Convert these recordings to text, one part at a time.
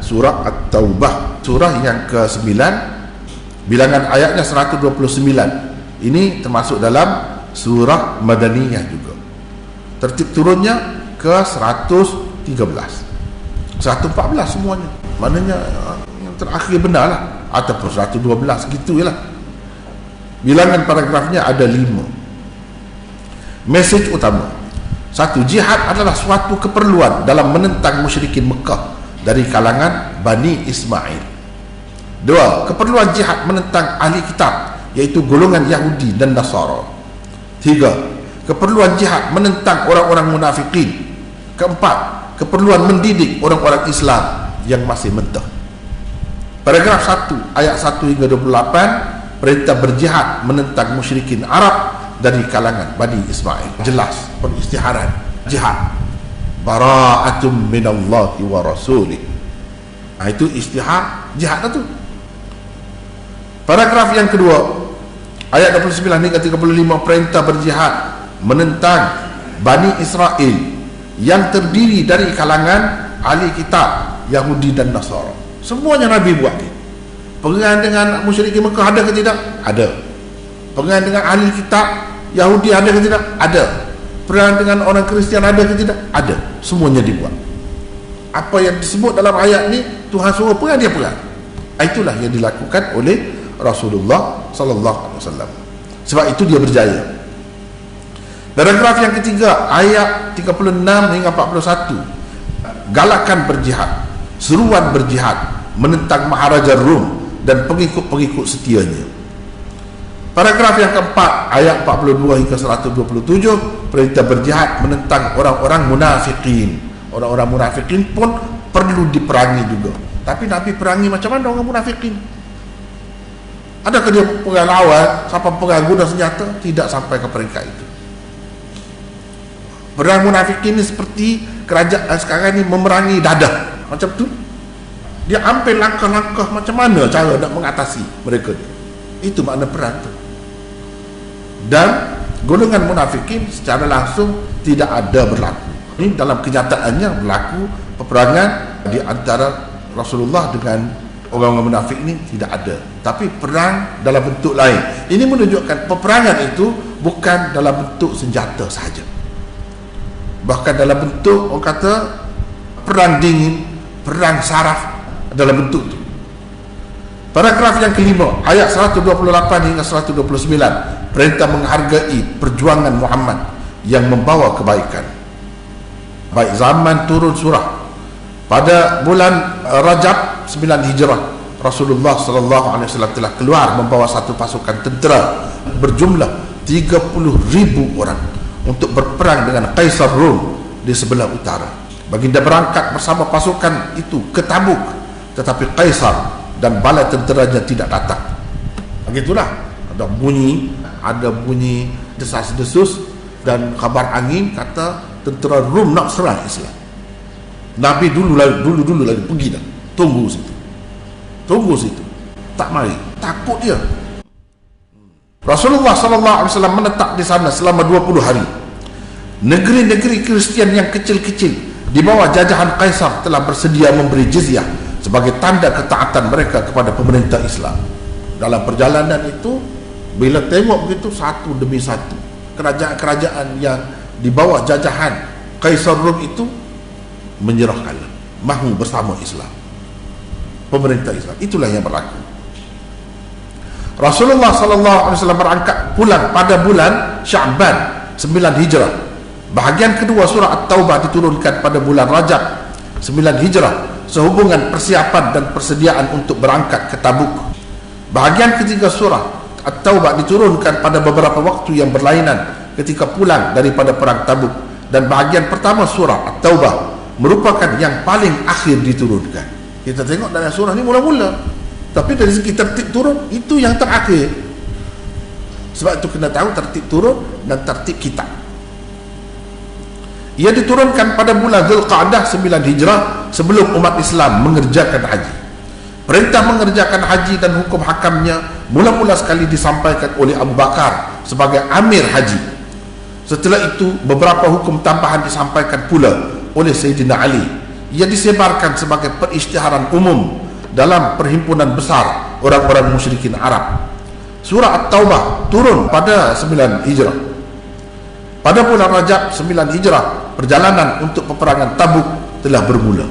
surah At-Taubah, surah yang ke-9, bilangan ayatnya 129. Ini termasuk dalam surah Madaniyah juga. Tertib turunnya ke 113, 114 semuanya. Maknanya yang terakhir benar lah, ataupun 112 gitu lah. Bilangan paragrafnya ada 5. Mesej utama: 1. Jihad adalah suatu keperluan dalam menentang musyrikin Mekah dari kalangan Bani Ismail. 2. Keperluan jihad menentang ahli kitab, iaitu golongan Yahudi dan Nasara. 3. Keperluan jihad menentang orang-orang munafikin. 4. Keperluan mendidik orang-orang Islam yang masih mentah. Paragraf 1 ayat 1 hingga 28, perintah berjihad menentang musyrikin Arab dari kalangan Bani Ismail. Jelas peristiharan jihad, bara'atum minallahi wa rasulih. Itu istihar jihad itu. Paragraf yang kedua ayat 29 hingga 35, perintah berjihad menentang Bani Israel yang terdiri dari kalangan ahli kitab Yahudi dan Nasara. Semuanya Nabi buat ni. Perang dengan musyrikin Mekah ada ke tidak? Ada. Perang dengan ahli kitab Yahudi ada ke tidak? Ada. Perang dengan orang Kristian ada ke tidak? Ada. Semuanya dibuat. Apa yang disebut dalam ayat ni, Tuhan suruh perang, dia perang. Itulah yang dilakukan oleh Rasulullah sallallahu alaihi wasallam. Sebab itu dia berjaya. Paragraf yang ketiga ayat 36 hingga 41, galakan berjihad, seruan berjihad menentang Maharaja Rum dan pengikut-pengikut setianya. Paragraf yang keempat ayat 42 hingga 127, perintah berjihad menentang orang-orang munafikin. Orang-orang munafikin pun perlu diperangi juga. Tapi Nabi perangi macam mana orang munafikin? Adakah dia perang lawan sampai perang guna senjata? Tidak sampai ke peringkat itu. Perang munafikin ini seperti kerajaan sekarang ini memerangi dadah macam tu. Dia ambil langkah-langkah macam mana cara nak mengatasi mereka. Itu makna perang tu. Dan golongan munafikin secara langsung tidak ada berlaku. Ini dalam kenyataannya berlaku peperangan di antara Rasulullah dengan orang-orang munafik ini tidak ada. Tapi perang dalam bentuk lain. Ini menunjukkan peperangan itu bukan dalam bentuk senjata sahaja. Bahkan dalam bentuk, orang kata, perang dingin, perang saraf, dalam bentuk itu. Paragraf yang kelima ayat 128 hingga 129, perintah menghargai perjuangan Muhammad yang membawa kebaikan. Baik zaman turun surah pada bulan Rajab 9 Hijrah, Rasulullah sallallahu alaihi wasallam telah keluar membawa satu pasukan tentera berjumlah 30,000 orang untuk berperang dengan Kaisar Rom di sebelah utara. Baginda berangkat bersama pasukan itu ke Tabuk, tetapi Kaisar dan bala tenteranya tidak datang. Begitulah, ada bunyi desas-desus dan kabar angin kata tentera Rom nak serang Islam. Nabi dulu lagi pergi dah. Tunggu situ. Tak mari, takut dia. Rasulullah sallallahu alaihi wasallam menetap di sana selama 20 hari. Negeri-negeri Kristian yang kecil-kecil di bawah jajahan Kaisar telah bersedia memberi jizyah sebagai tanda ketaatan mereka kepada pemerintah Islam. Dalam perjalanan itu, bila tengok begitu satu demi satu kerajaan-kerajaan yang di bawah jajahan Kaisar Rom itu menyerahkan, mahu bersama Islam, pemerintah Islam. Itulah yang berlaku. Rasulullah sallallahu alaihi wasallam berangkat pulang pada bulan Sya'ban 9 Hijrah. Bahagian kedua surah At-Taubah diturunkan pada bulan Rajab 9 Hijrah sehubungan persiapan dan persediaan untuk berangkat ke Tabuk. Bahagian ketiga surah At-Taubah diturunkan pada beberapa waktu yang berlainan ketika pulang daripada perang Tabuk, dan bahagian pertama surah At-Taubah merupakan yang paling akhir diturunkan. Kita tengok dalam surah ni mula-mula, tapi dari segi tertib turun itu yang terakhir. Sebab itu kena tahu tertib turun dan tertib kitab. Ia diturunkan pada bulan Zulqa'dah 9 Hijrah sebelum umat Islam mengerjakan haji. Perintah mengerjakan haji dan hukum hakamnya mula-mula sekali disampaikan oleh Abu Bakar sebagai Amir Haji. Setelah itu beberapa hukum tambahan disampaikan pula oleh Sayyidina Ali ia disebarkan sebagai perisytiharan umum dalam perhimpunan besar orang-orang musyrikin Arab. Surah At-Taubah turun pada 9 Hijrah. Pada bulan Rajab 9 Hijrah, perjalanan untuk peperangan Tabuk telah bermula.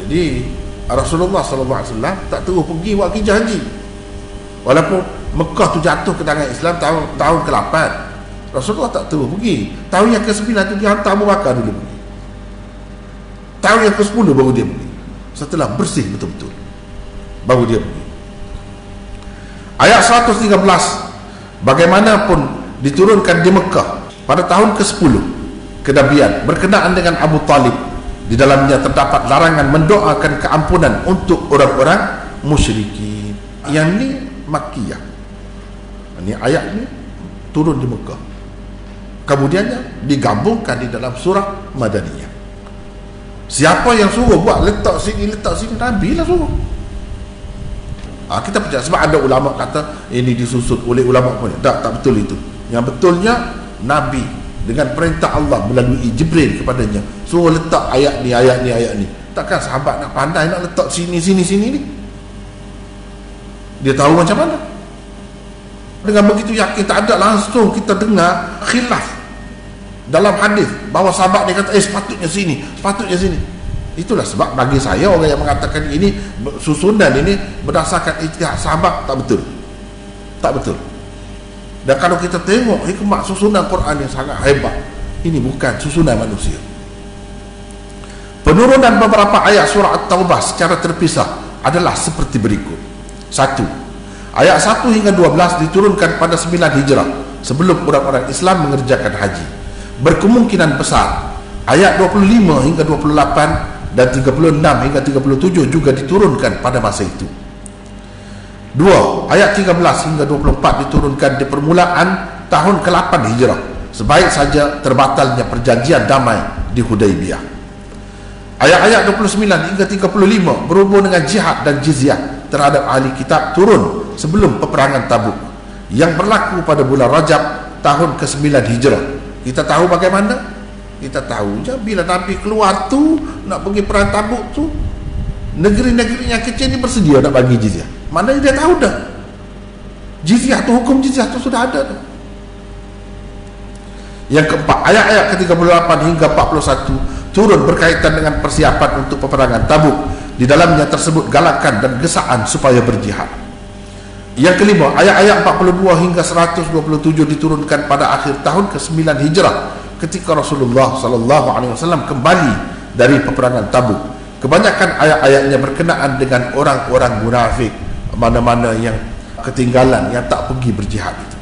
Jadi Rasulullah SAW tak terus pergi buat kerja haji. Walaupun Mekah tu jatuh ke tangan Islam tahun ke-8, Rasulullah tak terus pergi. Tahun yang ke-9 tu dia hantar Abu Bakar dulu pergi. Tahun yang ke-10 baru dia pergi. Setelah bersih betul-betul, baru dia pergi. Ayat 113, bagaimanapun diturunkan di Mekah pada tahun ke-10 kenabian berkenaan dengan Abu Talib. Di dalamnya terdapat larangan mendoakan keampunan untuk orang-orang musyrikin. Yang ni Makkiyah. Ini ayat ni turun di Mekah, kemudiannya digabungkan di dalam surah Madaniyah. Siapa yang suruh buat letak sini Nabi lah suruh. Kita percaya, sebab ada ulama kata ini disusun oleh ulama pun. Tak betul itu. Yang betulnya Nabi dengan perintah Allah melalui Jibril kepadanya suruh letak ayat ni. Takkan sahabat nak pandai nak letak sini ni. Dia tahu macam mana. Dengan begitu yakin, tak ada langsung kita dengar khilaf dalam hadis bahawa sahabat dia kata sepatutnya sini. Itulah sebab bagi saya orang yang mengatakan ini susunan ini berdasarkan ijtihad sahabat, tak betul. Dan kalau kita tengok hikmah susunan Quran yang sangat hebat, ini bukan susunan manusia. Penurunan beberapa ayat surah At-Taubah secara terpisah adalah seperti berikut. 1. Ayat 1 hingga 12 diturunkan pada 9 Hijrah sebelum orang-orang Islam mengerjakan haji. Berkemungkinan besar ayat 25 hingga 28 dan 36 hingga 37 juga diturunkan pada masa itu. 2. Ayat 13 hingga 24 diturunkan di permulaan tahun ke-8 Hijrah, sebaik saja terbatalnya perjanjian damai di Hudaibiyah. Ayat-ayat 29 hingga 35 berhubung dengan jihad dan jizyah terhadap ahli kitab turun sebelum peperangan Tabuk yang berlaku pada bulan Rajab tahun ke-9 Hijrah. Kita tahu bagaimana? Kita tahu je bila Nabi keluar tu nak pergi perang Tabuk tu, negeri-negeri yang kecil ni bersedia nak bagi jizyah. Maknanya dia tahu dah jizyah tu, hukum jizyah tu sudah ada tu. Yang keempat, ayat-ayat ke-38 hingga 41 turun berkaitan dengan persiapan untuk peperangan Tabuk. Di dalamnya tersebut galakan dan gesaan supaya berjihad. Yang kelima, ayat-ayat 42 hingga 127 diturunkan pada akhir tahun ke-9 Hijrah ketika Rasulullah SAW kembali dari peperangan Tabuk. Kebanyakan ayat-ayatnya berkenaan dengan orang-orang munafik, mana-mana yang ketinggalan, yang tak pergi berjihad itu.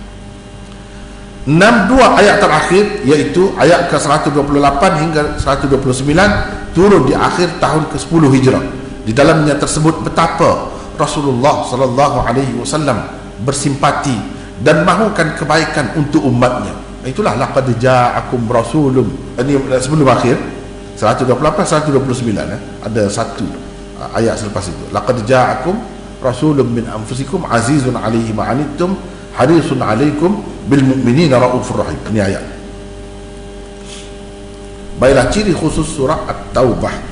62 ayat terakhir, iaitu ayat ke-128 hingga 129 turun di akhir tahun ke-10 Hijrah. Di dalamnya tersebut betapa Rasulullah SAW bersimpati dan mahukan kebaikan untuk umatnya. Itulah laqad ja'akum rasulun, ini sebelum akhir 128 129 ada satu ayat selepas itu. Laqad ja'akum rasulun min anfusikum azizun 'alaihi ma 'anittum harisun 'alaikum bil mu'minina raufur rahim. Ini ayat. Baiklah, ciri khusus surah At-Taubah.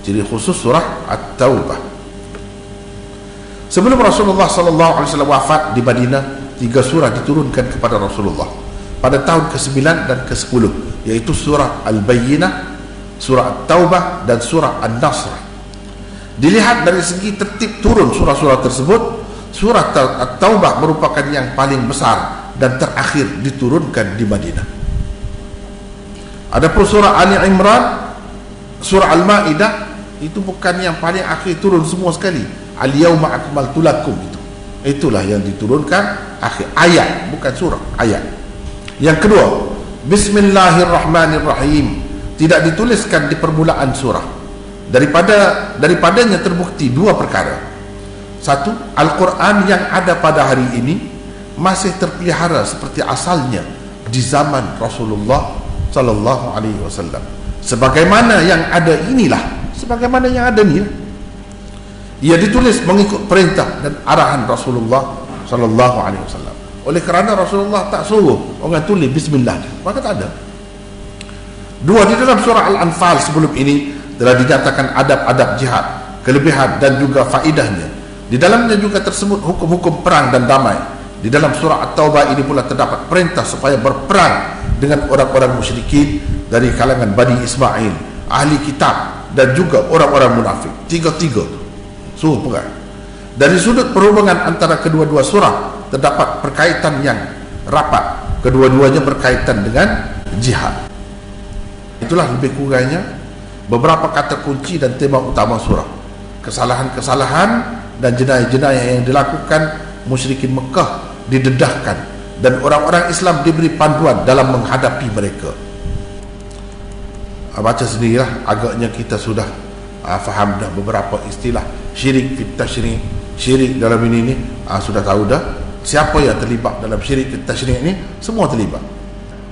Ciri khusus surah At-Taubah. Sebelum Rasulullah SAW wafat di Madinah, 3 surah diturunkan kepada Rasulullah pada tahun ke-9 dan ke-10, yaitu surah Al-Bayyinah, surah At-Taubah dan surah An-Nasr. Dilihat dari segi tertib turun surah-surah tersebut, surah At-Taubah merupakan yang paling besar dan terakhir diturunkan di Madinah. Adapun surah Ali Imran, surah Al-Maidah itu bukan yang paling akhir turun semua sekali. Al-Yawma akmaltu lakum, itulah yang diturunkan akhir ayat, bukan surah, ayat. Yang kedua, Bismillahirrahmanirrahim tidak dituliskan di permulaan surah. Daripadanya terbukti 2 perkara. 1, Al-Quran yang ada pada hari ini masih terpelihara seperti asalnya di zaman Rasulullah sallallahu alaihi wasallam. Sebagaimana yang ada inilah, sebagaimana yang ada ni, ia ditulis mengikut perintah dan arahan Rasulullah sallallahu alaihi wasallam. Oleh kerana Rasulullah tak suruh orang tulis bismillah, maka tak ada. 2, di dalam surah Al-Anfal sebelum ini telah dinyatakan adab-adab jihad, kelebihan dan juga faedahnya. Di dalamnya juga tersebut hukum-hukum perang dan damai. Di dalam surah At-Taubah ini pula terdapat perintah supaya berperang dengan orang-orang musyrikin dari kalangan Bani Ismail, ahli kitab dan juga orang-orang munafik. Tiga-tiga tu suruh perang. Dari sudut perhubungan antara kedua-dua surah terdapat perkaitan yang rapat. Kedua-duanya berkaitan dengan jihad. Itulah lebih kurangnya beberapa kata kunci dan tema utama surah. Kesalahan-kesalahan dan jenayah-jenayah yang dilakukan musyrikin Mekah didedahkan dan orang-orang Islam diberi panduan dalam menghadapi mereka. Baca sendirilah, agaknya kita sudah faham dah beberapa istilah syirik fit tasyri'. Syirik dalam ini sudah tahu dah siapa yang terlibat dalam syirik fit tasyri' ini. Semua terlibat.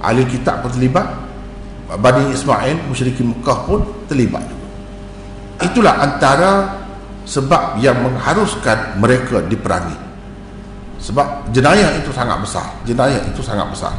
Ahli kitab pun terlibat, Bani Ismail, musyrikin Mekah pun terlibat juga. Itulah antara sebab yang mengharuskan mereka diperangi. Sebab jenayah itu sangat besar. Jenayah itu sangat besar.